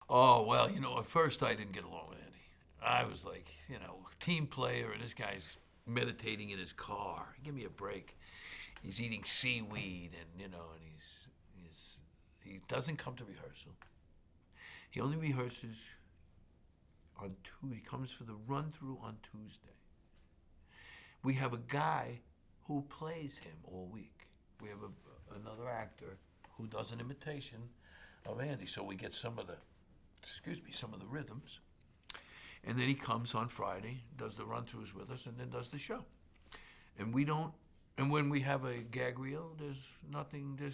Oh, well, at first I didn't get along with Andy. I was like, team player, and this guy's meditating in his car. Give me a break. He's eating seaweed, and he doesn't come to rehearsal. He only rehearses on Tuesday. He comes for the run-through on Tuesday. We have a guy who plays him all week. We have another actor who does an imitation of Andy, so we get some of the rhythms. And then he comes on Friday, does the run-throughs with us, and then does the show. And when we have a gag reel,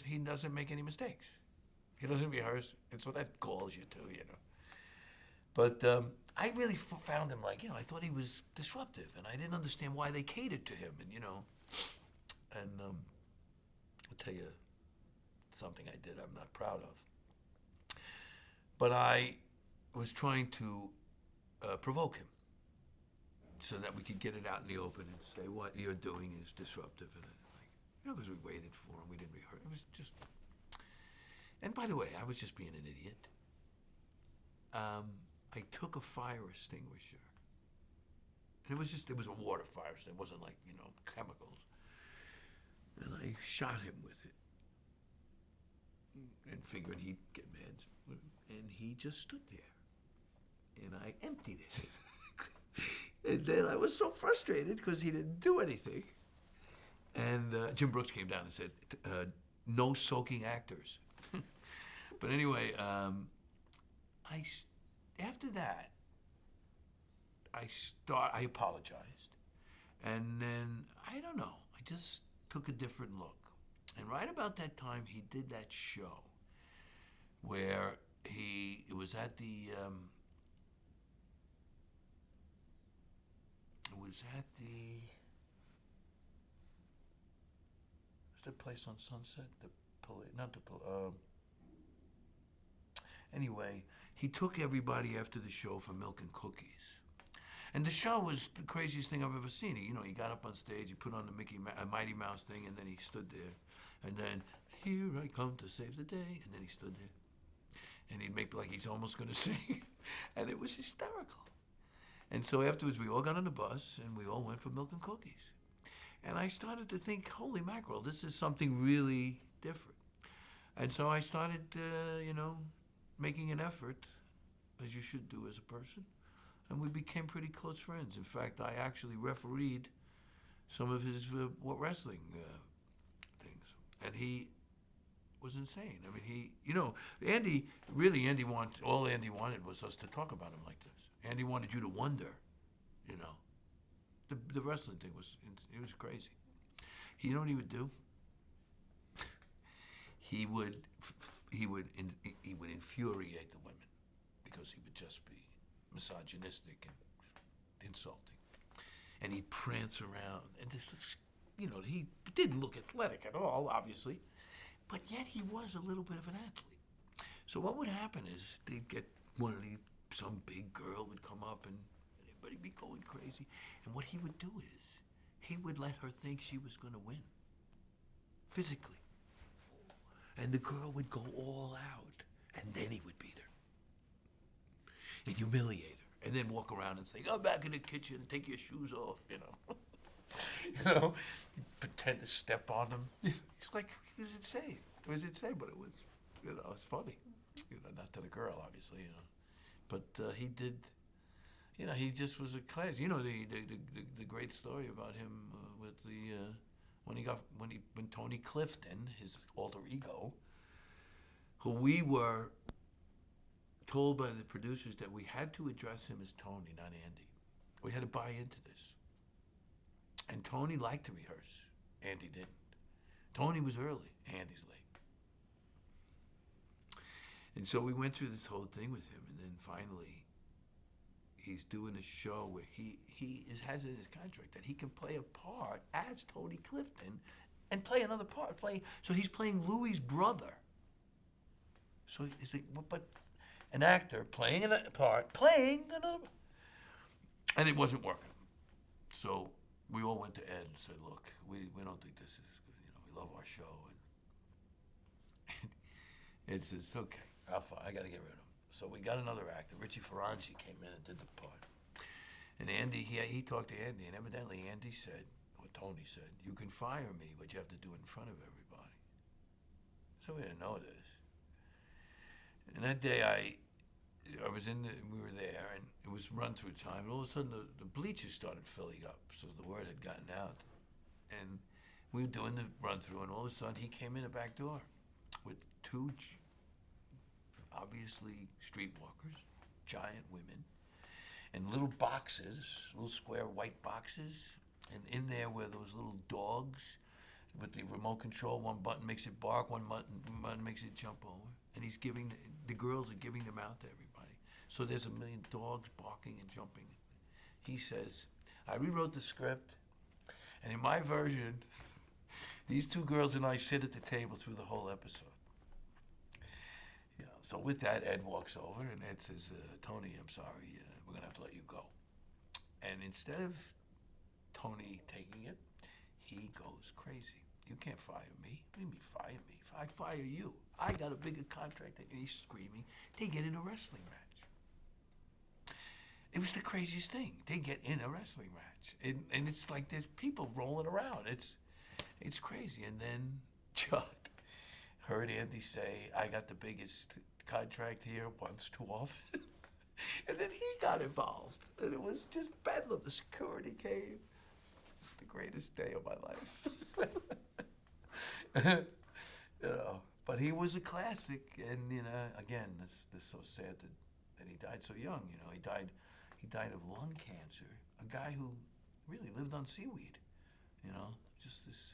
he doesn't make any mistakes. He doesn't rehearse, and so that galls you too, But I really found him I thought he was disruptive, and I didn't understand why they catered to him, And I'll tell you something I did I'm not proud of. But I was trying to provoke him so that we could get it out in the open and say what you're doing is disruptive, and because we waited for him, we didn't rehearse. It was just. And by the way, I was just being an idiot. I took a fire extinguisher, and it was a water fire, so it wasn't like chemicals, and I shot him with it, and figuring he'd get mad, and he just stood there, and I emptied it. And then I was so frustrated because he didn't do anything. And Jim Brooks came down and said, no soaking actors. But anyway, after that, I apologized. And then, I don't know, I just took a different look. And right about that time, he did that show where it was at the what's that place on Sunset? Anyway, he took everybody after the show for milk and cookies. And the show was the craziest thing I've ever seen. He got up on stage, he put on the Mighty Mouse thing, and then he stood there. And then, here I come to save the day. And then he stood there. And he'd make like he's almost going to sing. And it was hysterical. And so afterwards, we all got on the bus, and we all went for milk and cookies. And I started to think, holy mackerel, this is something really different. And so I started, making an effort, as you should do as a person. And we became pretty close friends. In fact, I actually refereed some of his wrestling things. And he was insane. I mean, Andy wanted, all Andy wanted was us to talk about him like this. Andy wanted you to wonder, The wrestling thing was crazy. You know what he would do? He would infuriate the women because he would just be misogynistic and insulting, and he'd prance around, and he didn't look athletic at all, obviously, but yet he was a little bit of an athlete. So what would happen is they'd get some big girl would come up and everybody'd be going crazy, and what he would do is he would let her think she was going to win physically. And the girl would go all out, and then he would beat her and humiliate her, and then walk around and say, "Go back in the kitchen and take your shoes off," pretend to step on them. It's like, it was insane. It was insane, but it was, it's funny. Not to the girl, obviously, but he did. He just was a class. The great story about him with when Tony Clifton, his alter ego, who we were told by the producers that we had to address him as Tony, not Andy. We had to buy into this. And Tony liked to rehearse. Andy didn't. Tony was early. Andy's late. And so we went through this whole thing with him, and then finally, he's doing a show where he has in his contract that he can play a part as Tony Clifton and play another part. So he's playing Louis' brother. So but an actor playing a part, playing another, and it wasn't working. So we all went to Ed and said, "Look, we don't think this is good. We love our show." And Ed says, "Okay, I got to get rid of him." So we got another actor. Richie Ferranzi came in and did the part. And Andy, he talked to Andy, and evidently Andy said, or Tony said, you can fire me, but you have to do it in front of everybody. So we didn't know this. And that day I was we were there, and it was run-through time, and all of a sudden the bleachers started filling up, so the word had gotten out. And we were doing the run-through, and all of a sudden he came in the back door with two, obviously streetwalkers, giant women, and little boxes, little square white boxes, and in there were those little dogs with the remote control. One button makes it bark, one button makes it jump over. And he's giving, the girls are giving them out to everybody. So there's a million dogs barking and jumping. He says, I rewrote the script, and in my version, these two girls and I sit at the table through the whole episode. So with that, Ed walks over, and Ed says, Tony, I'm sorry, we're going to have to let you go. And instead of Tony taking it, he goes crazy. You can't fire me. What do you mean fire me? If I fire you, I got a bigger contract. And he's screaming. They get in a wrestling match. It was the craziest thing. They get in a wrestling match. And it's like there's people rolling around. It's crazy. And then Chuck heard Andy say, I got the biggest contract here once too often. And then he got involved. And it was just bedlam. The security came. It's the greatest day of my life. But he was a classic. And, again, this so sad that he died so young. He died of lung cancer. A guy who really lived on seaweed. Just this